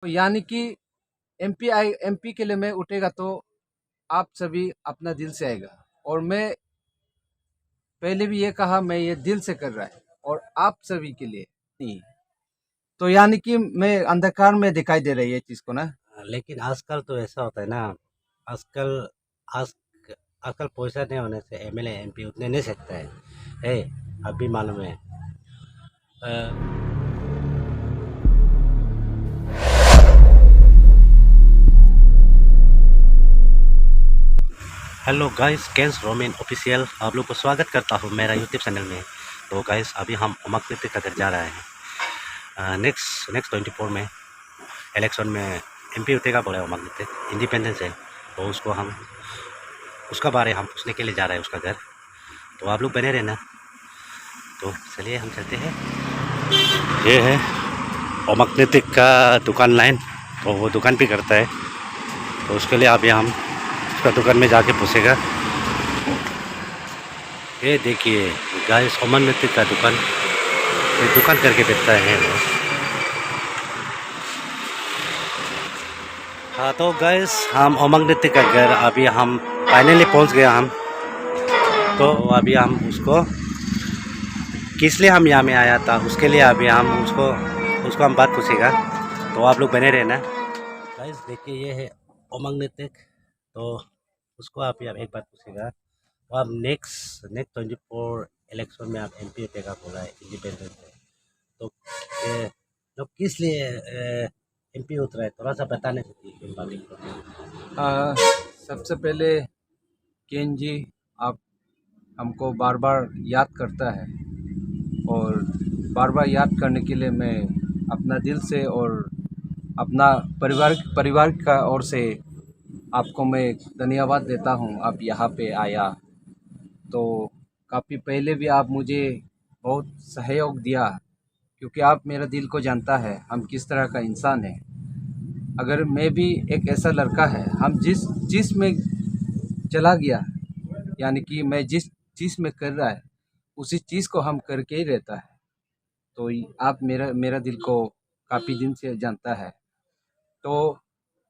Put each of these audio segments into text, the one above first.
तो यानी कि एमपी के लिए मैं उठेगा तो आप सभी अपना दिल से आएगा। और मैं पहले भी ये कहा, मैं ये दिल से कर रहा है और आप सभी के लिए नहीं। तो यानी कि मैं अंधकार में दिखाई दे रही है चीज को ना। लेकिन आजकल तो ऐसा होता है ना। आजकल आज आजकल पैसा नहीं होने से एमएलए एमपी उतने नहीं सकता है। अभी मालूम है। हेलो गाइस, कैंस रोमिन ऑफिशियल आप लोग को स्वागत करता हूँ मेरा यूट्यूब चैनल में। तो गाइस, अभी हम उमकनेते का घर जा रहे हैं। नेक्स्ट नेक्स्ट 24 में इलेक्शन में एमपी उठेगा बोला उमकनेते, इंडिपेंडेंस है। तो उसका बारे हम पूछने के लिए जा रहे हैं उसका घर। तो आप लोग बने रहना। तो चलिए हम चलते हैं। ये है ओमकनेटिक का दुकान लाइन। तो वो दुकान भी करता है। तो उसके लिए अभी हम उसका दुकान में जाके पूछेगा। ये देखिए गाइस, ओमकनेटिक का दुकान, ये दुकान करके बेचता है वो। हाँ तो गाइस, हम ओमकनेटिक का घर अभी हम फाइनली पहुंच गया हम। तो अभी हम उसको किस लिए हम यहाँ में आया था उसके लिए अभी हम उसको हम बात पूछेगा। तो आप लोग बने रहना। गाइस देखिए, ये है ओमकनेटिक। तो उसको आप एक बात पूछेगा। तो आप नेक्स्ट नेक्स्ट 24 इलेक्शन में आप एमपी देगा बोला है, इंडिपेंडेंट है। तो तो किस लिए एमपी उतरा है, थोड़ा सा बताने दीजिए पब्लिक को। आ, सबसे पहले केन जी, आप हमको बार बार याद करता है और बार बार याद करने के लिए मैं अपना दिल से और अपना परिवार का ओर से आपको मैं धन्यवाद देता हूँ। आप यहाँ पे आया तो काफ़ी पहले भी आप मुझे बहुत सहयोग दिया, क्योंकि आप मेरा दिल को जानता है हम किस तरह का इंसान है। अगर मैं भी एक ऐसा लड़का है, हम जिस चीज़ में चला गया, यानी कि मैं जिस चीज़ में कर रहा है उसी चीज़ को हम करके ही रहता है। तो आप मेरा मेरा दिल को काफ़ी दिन से जानता है। तो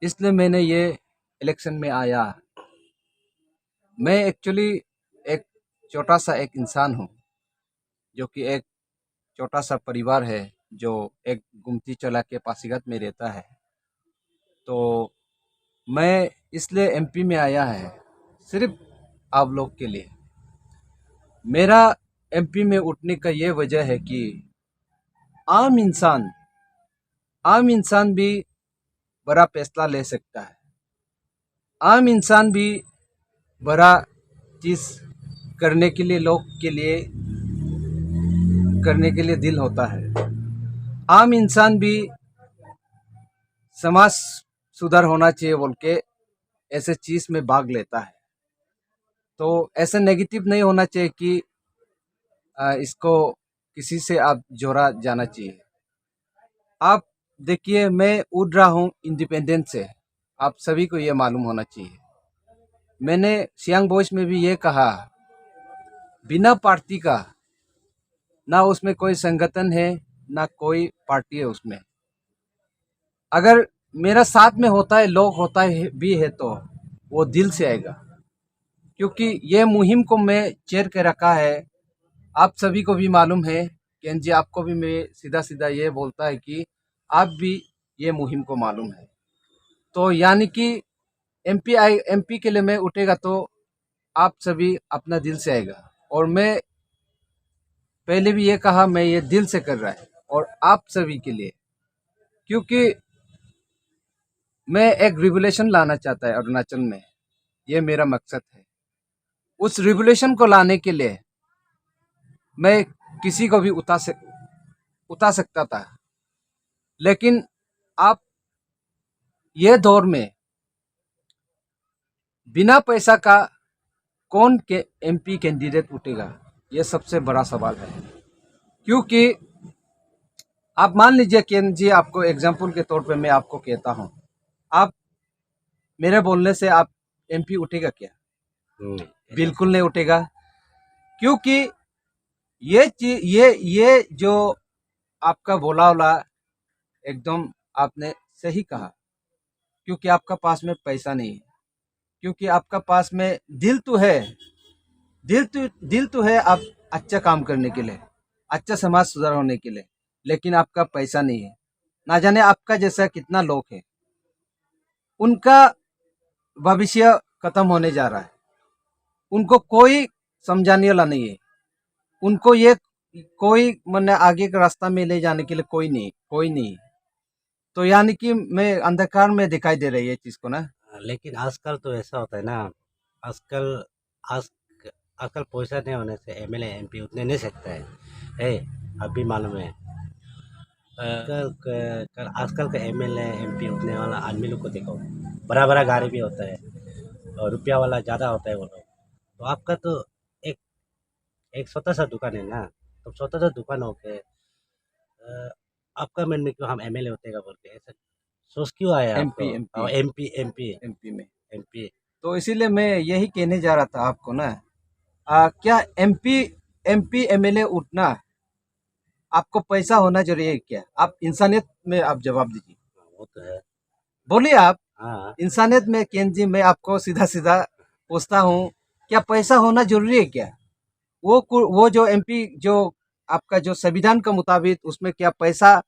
इसलिए मैंने ये इलेक्शन में आया। मैं एक्चुअली एक छोटा सा एक इंसान हूँ, जो कि एक छोटा सा परिवार है, जो एक गुमती चला के पासीघाट में रहता है। तो मैं इसलिए एमपी में आया है सिर्फ आप लोग के लिए। मेरा एमपी में उठने का ये वजह है कि आम इंसान आम इंसान भी बड़ा फैसला ले सकता है। आम इंसान भी बड़ा चीज़ करने के लिए, लोग के लिए करने के लिए दिल होता है। आम इंसान भी समाज सुधार होना चाहिए बोल के ऐसे चीज़ में भाग लेता है। तो ऐसे नेगेटिव नहीं होना चाहिए कि इसको किसी से आप जोड़ा जाना चाहिए। आप देखिए, मैं उड़ रहा हूँ इंडिपेंडेंस से, आप सभी को ये मालूम होना चाहिए। मैंने सियांग वॉइस में भी ये कहा, बिना पार्टी का, ना उसमें कोई संगठन है ना कोई पार्टी है उसमें। अगर मेरा साथ में होता है, लोग होता है भी है, तो वो दिल से आएगा। क्योंकि ये मुहिम को मैं चेयर के रखा है। आप सभी को भी मालूम है, केन जी आपको भी मैं सीधा सीधा ये बोलता है कि आप भी ये मुहिम को मालूम है। तो यानी कि एमपी के लिए मैं उठेगा तो आप सभी अपना दिल से आएगा। और मैं पहले भी ये कहा, मैं ये दिल से कर रहा है और आप सभी के लिए। क्योंकि मैं एक रिवोल्यूशन लाना चाहता है अरुणाचल में, ये मेरा मकसद है। उस रिवोल्यूशन को लाने के लिए मैं किसी को भी उठा सकता था, लेकिन आप ये दौर में बिना पैसा का कौन के एमपी कैंडिडेट उठेगा, ये सबसे बड़ा सवाल है। क्योंकि आप मान लीजिए कि जी, आपको एग्जाम्पल के तौर पे मैं आपको कहता हूँ, आप मेरे बोलने से आप एमपी उठेगा क्या? बिल्कुल नहीं उठेगा। क्योंकि ये चीज, ये जो आपका बोला वाला एकदम आपने सही कहा, क्योंकि आपका पास में पैसा नहीं है, क्योंकि आपका पास में दिल तो है, दिल तो है आप अच्छा काम करने के लिए, अच्छा समाज सुधार होने के लिए, लेकिन आपका पैसा नहीं है। ना जाने आपका जैसा कितना लोग है, उनका भविष्य खत्म होने जा रहा है, उनको कोई समझाने वाला नहीं है, उनको ये कोई मैंने आगे का रास्ता में ले जाने के लिए कोई नहीं। तो यानी कि मैं अंधकार में दिखाई दे रही है चीज को ना। लेकिन आजकल तो ऐसा होता है ना, आजकल आज आजकल पैसा नहीं होने से एमएलए एमपी उतने नहीं सकता है अभी मालूम है। आजकल का एमएलए एमपी उतने वाला आदमी लोग को देखो, बड़ा बड़ा गाड़ी भी होता है और रुपया वाला ज़्यादा होता है वो लोग। तो आपका तो एक एक छोटा सा दुकान है ना, तो छोटा सा दुकान हो के आपका मन में क्यों हम एमएलए होते का बोल के ऐसा सोच क्यों आया एमपी आपको? एमपी एमपी एमपी एमपी में। एमपी तो इसीलिए मैं यही कहने जा रहा था आपको ना, क्या एमपी एमपी एमएलए उठना आपको पैसा होना जरूरी है क्या? आप इंसानियत में आप जवाब दीजिए, वो तो है। बोलिए आप। हाँ, इंसानियत में केन जी, मैं आपको सीधा सीधा पूछता हूँ, क्या पैसा होना जरूरी है क्या? वो जो एमपी जो आपका जो संविधान के मुताबिक उसमें क्या पैसा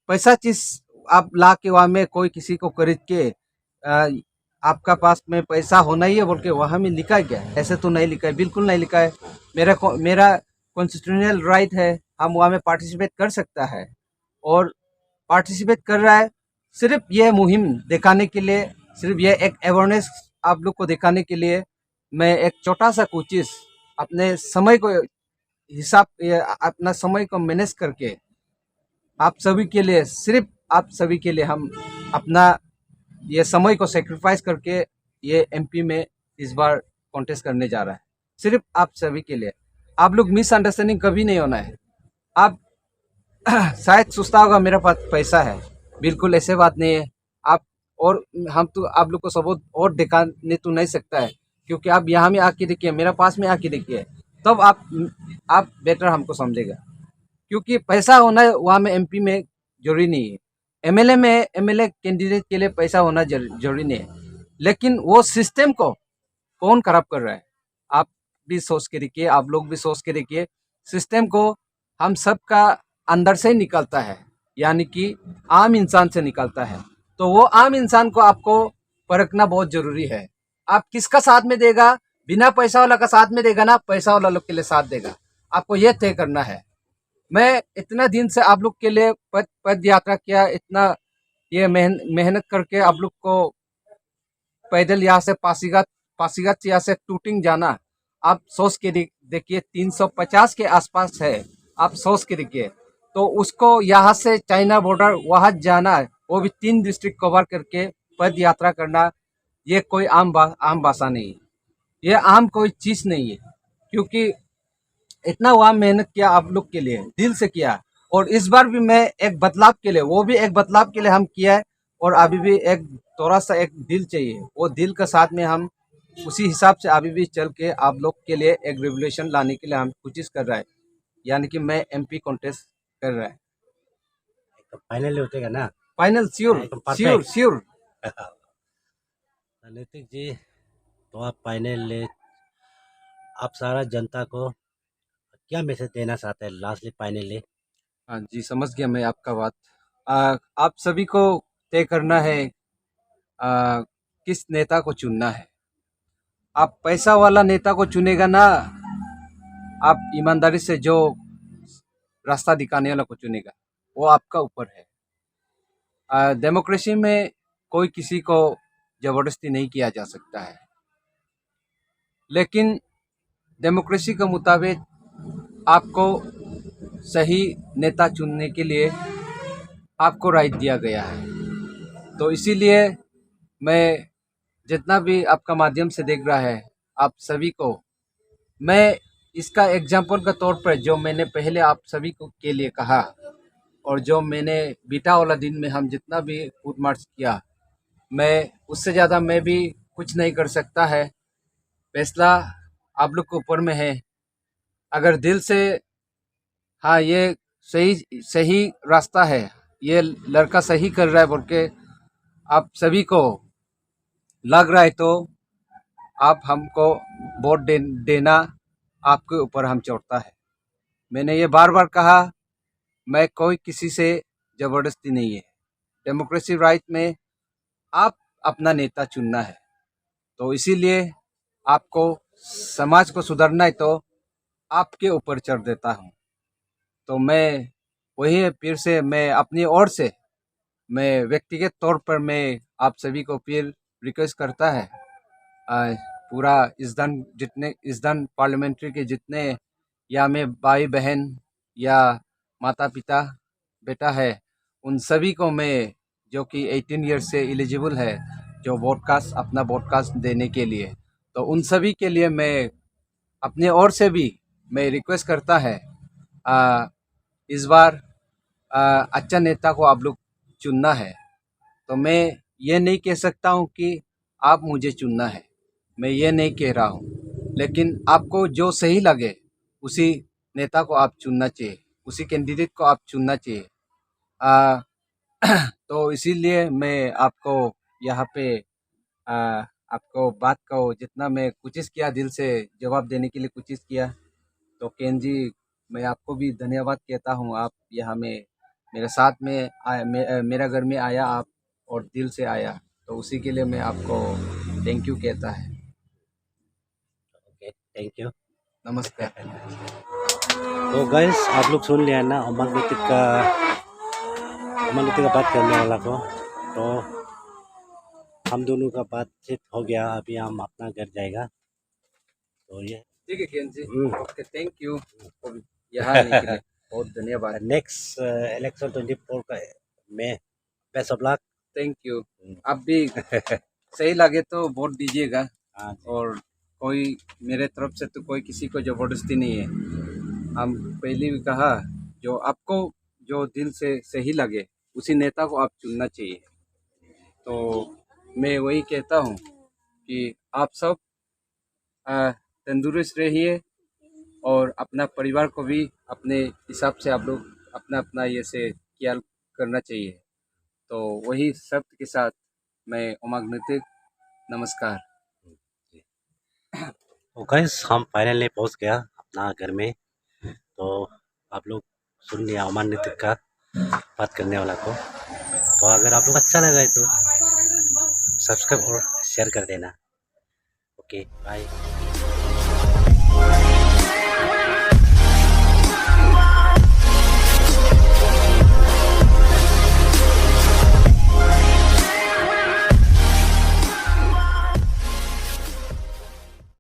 पैसा चीज आप ला के वहां में कोई किसी को खरीद के आ, आपका पास में पैसा होना ही है बोल के वहां में लिखा है क्या? ऐसे तो नहीं लिखा है, बिल्कुल नहीं लिखा है। मेरा कॉन्स्टिट्यूशनल राइट है, हम वहां में पार्टिसिपेट कर सकता है, और पार्टिसिपेट कर रहा है सिर्फ ये मुहिम दिखाने के लिए, सिर्फ ये एक अवेयरनेस आप लोग को दिखाने के लिए। मैं एक छोटा सा कोशिश अपने समय को अपना समय को मैनेज करके आप सभी के लिए, सिर्फ आप सभी के लिए हम अपना ये समय को सेक्रीफाइस करके ये एमपी में इस बार कॉन्टेस्ट करने जा रहा है, सिर्फ आप सभी के लिए। आप लोग मिसअंडरस्टैंडिंग कभी नहीं होना है। आप शायद सोचता होगा मेरे पास पैसा है, बिल्कुल ऐसे बात नहीं है। आप और हम तो आप लोग को सबूत और दिखाने तो नहीं सकता है, क्योंकि आप यहाँ में आके देखिए, मेरे पास में आके देखिए, तब आप बेटर हमको समझेगा। क्योंकि पैसा होना वहाँ में एमपी में जरूरी नहीं है, एमएलए में एमएलए कैंडिडेट के लिए पैसा होना जरूरी नहीं है, लेकिन वो सिस्टम को कौन खराब कर रहा है? आप भी सोच के देखिए, आप लोग भी सोच के देखिए। सिस्टम को हम सब का अंदर से ही निकलता है, यानी कि आम इंसान से निकलता है। तो वो आम इंसान को आपको परखना बहुत जरूरी है। आप किसका साथ में देगा? बिना पैसा वाला का साथ में देगा ना, पैसा वाला लोग के लिए साथ देगा? आपको ये तय करना है। मैं इतना दिन से आप लोग के लिए पद यात्रा किया, इतना ये मेहनत करके आप लोग को पैदल यहाँ से पासीघाट से यहाँ से टूटिंग जाना, आप सोच के देखिए 350 के आसपास है, आप सोच के देखिए। तो उसको यहाँ से चाइना बॉर्डर वहाँ जाना है, वो भी 3 डिस्ट्रिक्ट कवर करके पद यात्रा करना, ये कोई आम भाषा नहीं है, ये आम कोई चीज नहीं है। क्योंकि इतना वहाँ मेहनत किया आप लोग के लिए, दिल से किया। और इस बार भी मैं एक बदलाव के लिए, वो भी एक बदलाव के लिए हम किया है। और अभी भी एक थोड़ा सा एक दिल चाहिए, वो दिल के साथ में हम उसी हिसाब से अभी भी चल के आप लोग के लिए एक रेवोल्यूशन लाने के लिए हम कोशिश कर रहा है, यानी कि मैं एमपी कॉन्टेस्ट कर रहा है। तो फाइनली उठेगा ना? फाइनल श्योर एकदम श्योर परफेक्ट। श्योर। नैतिक जी, तो आप फाइनली आप सारा जनता को क्या मैसेज देना चाहते हैं लास्टली फाइनली? हाँ जी, समझ गया मैं आपका बात। आप सभी को तय करना है किस नेता को चुनना है। आप पैसा वाला नेता को चुनेगा ना, आप ईमानदारी से जो रास्ता दिखाने वाला को चुनेगा, वो आपका ऊपर है। डेमोक्रेसी में कोई किसी को जबरदस्ती नहीं किया जा सकता है, लेकिन डेमोक्रेसी के मुताबिक आपको सही नेता चुनने के लिए आपको राइट दिया गया है। तो इसीलिए मैं जितना भी आपका माध्यम से देख रहा है, आप सभी को मैं इसका एग्जाम्पल के तौर पर जो मैंने पहले आप सभी को के लिए कहा, और जो मैंने बीटा वाला दिन में हम जितना भी फूट मार्च किया, मैं उससे ज़्यादा मैं भी कुछ नहीं कर सकता है। फैसला आप लोग के ऊपर में है। अगर दिल से हाँ ये सही सही रास्ता है, ये लड़का सही कर रहा है बोल के आप सभी को लग रहा है तो आप हमको वोट देना आपके ऊपर हम छोड़ता है। मैंने ये बार बार कहा, मैं कोई किसी से ज़बरदस्ती नहीं है। डेमोक्रेसी राइट में आप अपना नेता चुनना है, तो इसीलिए आपको समाज को सुधारना है तो आपके ऊपर चढ़ देता हूँ। तो मैं वही है, फिर से मैं अपनी ओर से मैं व्यक्तिगत तौर पर मैं आप सभी को फिर रिक्वेस्ट करता है, पूरा इस धन पार्लियामेंट्री के जितने या में भाई बहन या माता पिता बेटा है, उन सभी को मैं जो कि 18 ईयर्स से एलिजिबल है, जो अपना वोटकास्ट देने के लिए, तो उन सभी के लिए मैं अपने ओर से भी मैं रिक्वेस्ट करता है, इस बार अच्छा नेता को आप लोग चुनना है। तो मैं ये नहीं कह सकता हूँ कि आप मुझे चुनना है, मैं ये नहीं कह रहा हूँ, लेकिन आपको जो सही लगे उसी नेता को आप चुनना चाहिए, उसी कैंडिडेट को आप चुनना चाहिए। आ, तो इसीलिए मैं आपको यहाँ पे आ, आपको बात को जितना मैं कोशिश किया, दिल से जवाब देने के लिए कोशिश किया। तो केन जी, मैं आपको भी धन्यवाद कहता हूँ। आप यहाँ में मेरे साथ में मेरा घर में आया आप, और दिल से आया, तो उसी के लिए मैं आपको थैंक यू कहता है। Okay, thank you. नमस्कार। तो गाइस, आप लोग सुन लिया ना उमंग नीतिक का बात करने वाला को। तो हम दोनों का बातचीत हो गया, अभी हम अपना घर जाएगा। तो ये ठीक है केन जी, ओके, थैंक यू यहाँ आने के लिए, बहुत धन्यवाद। नेक्स्ट इलेक्शन 24 का में best of luck. Thank you. आप भी सही लगे तो वोट दीजिएगा, हाँ जी। और कोई मेरे तरफ से तो कोई किसी को ज़बरदस्ती नहीं है। हम पहले भी कहा, जो आपको जो दिल से सही लगे उसी नेता को आप चुनना चाहिए। तो मैं वही कहता हूँ कि आप सब तंदुरुस्त रहिए, और अपना परिवार को भी अपने हिसाब से आप लोग अपना अपना ये से ख्याल करना चाहिए। तो वही शब्द के साथ मैं उमंग नीतिक, नमस्कार। तो गाइस, हम फाइनली पहुंच गया अपना घर में। तो आप लोग सुन लिया उमंग नीतिक का बात करने वाला को। तो अगर आप लोग अच्छा लगा है तो सब्सक्राइब और शेयर कर देना। Okay, bye.